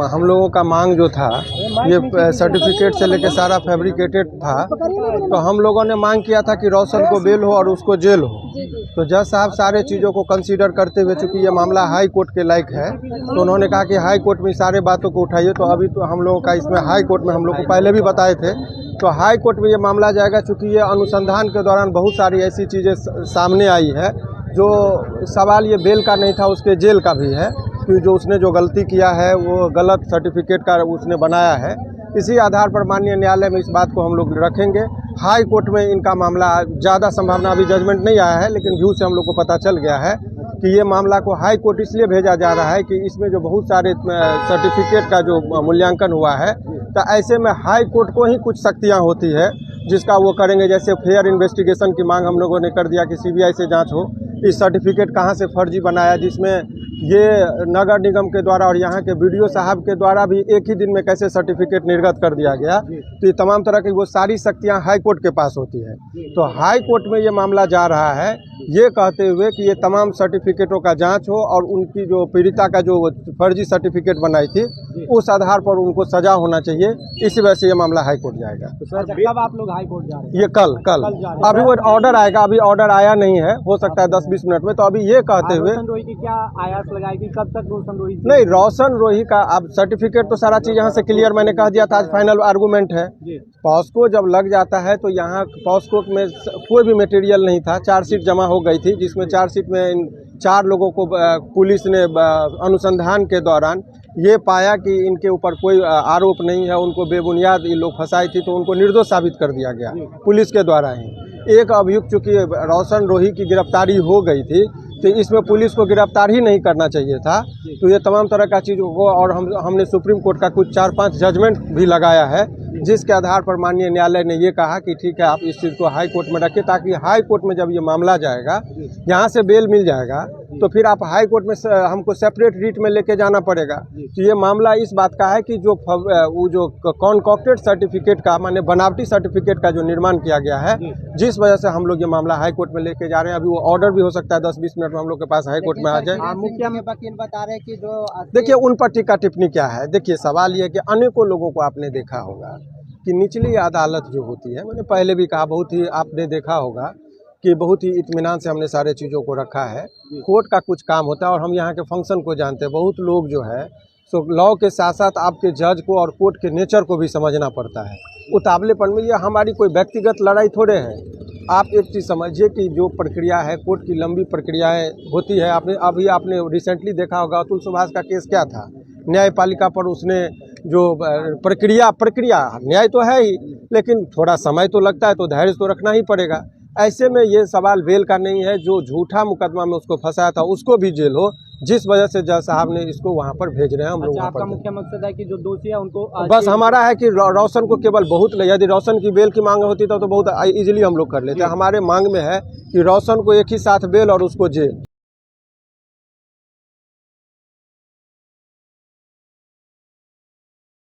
हम लोगों का मांग जो था ये सर्टिफिकेट से लेके सारा फैब्रिकेटेड था। तो हम लोगों ने मांग किया था कि रोशन को बेल हो और उसको जेल हो। तो जज साहब सारे चीज़ों को कंसीडर करते हुए, चूँकि ये मामला हाई कोर्ट के लायक है, तो उन्होंने कहा कि हाई कोर्ट में सारे बातों को उठाइए। तो अभी तो हम लोगों का इसमें हाई कोर्ट में हम लोग को पहले भी बताए थे, तो हाई कोर्ट में ये मामला जाएगा। चूँकि ये अनुसंधान के दौरान बहुत सारी ऐसी चीज़ें सामने आई है, जो सवाल ये बेल का नहीं था, उसके जेल का भी है, कि जो उसने जो गलती किया है वो गलत सर्टिफिकेट का उसने बनाया है। इसी आधार पर माननीय न्यायालय में इस बात को हम लोग रखेंगे। हाई कोर्ट में इनका मामला ज़्यादा संभावना, अभी जजमेंट नहीं आया है, लेकिन व्यू से हम लोग को पता चल गया है कि ये मामला को हाई कोर्ट इसलिए भेजा जा रहा है कि इसमें जो बहुत सारे सर्टिफिकेट का जो मूल्यांकन हुआ है, तो ऐसे में हाई कोर्ट को ही कुछ शक्तियाँ होती है जिसका वो करेंगे। जैसे फेयर इन्वेस्टिगेशन की मांग हम लोगों ने कर दिया कि सीबीआई से जांच हो, इस सर्टिफिकेट कहां से फर्जी बनाया, जिसमें ये नगर निगम के द्वारा और यहाँ के बीडीओ साहब के द्वारा भी एक ही दिन में कैसे सर्टिफिकेट निर्गत कर दिया गया। तो ये तमाम तरह की वो सारी शक्तियां हाई कोर्ट के पास होती है। तो हाई कोर्ट में ये मामला जा रहा है, ये कहते हुए कि ये तमाम सर्टिफिकेटों का जांच हो और उनकी जो पीड़िता का जो फर्जी सर्टिफिकेट बनाई थी उस आधार पर उनको सजा होना चाहिए। इसी वजह से ये मामला हाई कोर्ट जाएगा। तो सर कब आप लोग हाई कोर्ट जा रहे हैं? ये कल अभी वो ऑर्डर आएगा, अभी ऑर्डर आया नहीं है, हो सकता है 10-20 मिनट में। तो अभी ये कहते हुए रोशन रोही की क्या आयास लगाएगी, कब तक रोशन रोही नहीं, रोशन रोही का अब सर्टिफिकेट तो सारा चीज यहाँ से क्लियर मैंने कह दिया था, आज फाइनल आर्गूमेंट है। पॉस्को जब लग जाता है तो यहाँ पॉस्को में कोई भी मटेरियल नहीं था, चार्जशीट जमा हो गई थी, जिसमें चार्जशीट में इन 4 लोगों को पुलिस ने अनुसंधान के दौरान ये पाया कि इनके ऊपर कोई आरोप नहीं है, उनको बेबुनियाद ये लोग फंसाई थी, तो उनको निर्दोष साबित कर दिया गया पुलिस के द्वारा ही। एक अभियुक्त चूँकि रोशन रोही की गिरफ्तारी हो गई थी, तो इसमें पुलिस को गिरफ्तार ही नहीं करना चाहिए था। तो ये तमाम तरह का चीज़ों को, और हमने सुप्रीम कोर्ट का कुछ 4-5 जजमेंट भी लगाया है, जिसके आधार पर माननीय न्यायालय ने ये कहा कि ठीक है, आप इस चीज़ को हाई कोर्ट में रखें, ताकि हाई कोर्ट में जब ये मामला जाएगा, यहाँ से बेल मिल जाएगा, तो फिर आप हाई कोर्ट में हमको सेपरेट रीट में लेके जाना पड़ेगा। तो ये मामला इस बात का है कि जो कॉन्कॉक्टेड सर्टिफिकेट का, माने बनावटी सर्टिफिकेट का जो निर्माण किया गया है, जिस वजह से हम लोग ये मामला हाई कोर्ट में लेके जा रहे हैं। अभी वो ऑर्डर भी हो सकता है 10-20 मिनट में हम लोग के पास हाई कोर्ट में आ जाए। मुखिया में वकील बता रहे हैं कि जो देखिए उन पर टीका टिप्पणी क्या है। देखिए सवाल ये है कि अनेकों लोगों को आपने देखा होगा कि निचली अदालत जो होती है, मैंने पहले भी कहा, बहुत ही आपने देखा होगा कि बहुत ही इत्मीनान से हमने सारे चीज़ों को रखा है। कोर्ट का कुछ काम होता है और हम यहाँ के फंक्शन को जानते हैं। बहुत लोग जो है सो लॉ के साथ साथ आपके जज को और कोर्ट के नेचर को भी समझना पड़ता है। उतावलेपन में ये हमारी कोई व्यक्तिगत लड़ाई थोड़े है। आप एक चीज़ समझिए कि जो प्रक्रिया है, कोर्ट की लंबी प्रक्रियाएँ होती है। आपने रिसेंटली देखा होगा अतुल सुभाष का केस क्या था, न्यायपालिका पर उसने जो प्रक्रिया न्याय तो है ही, लेकिन थोड़ा समय तो लगता है, तो धैर्य तो रखना ही पड़ेगा। ऐसे में ये सवाल बेल का नहीं है। जो झूठा मुकदमा में उसको फंसाया था उसको भी जेल हो, जिस वजह से जज साहब ने इसको वहाँ पर भेज रहे हैं हम लोग। आपका मुख्य मकसद है कि जो दोषी है उनको बस हमारा है कि रोशन को केवल यदि रोशन की बेल की मांग होती तो बहुत इजीली हम लोग कर लेते हैं। हमारे मांग में है कि रोशन को एक ही साथ बेल और उसको जेल।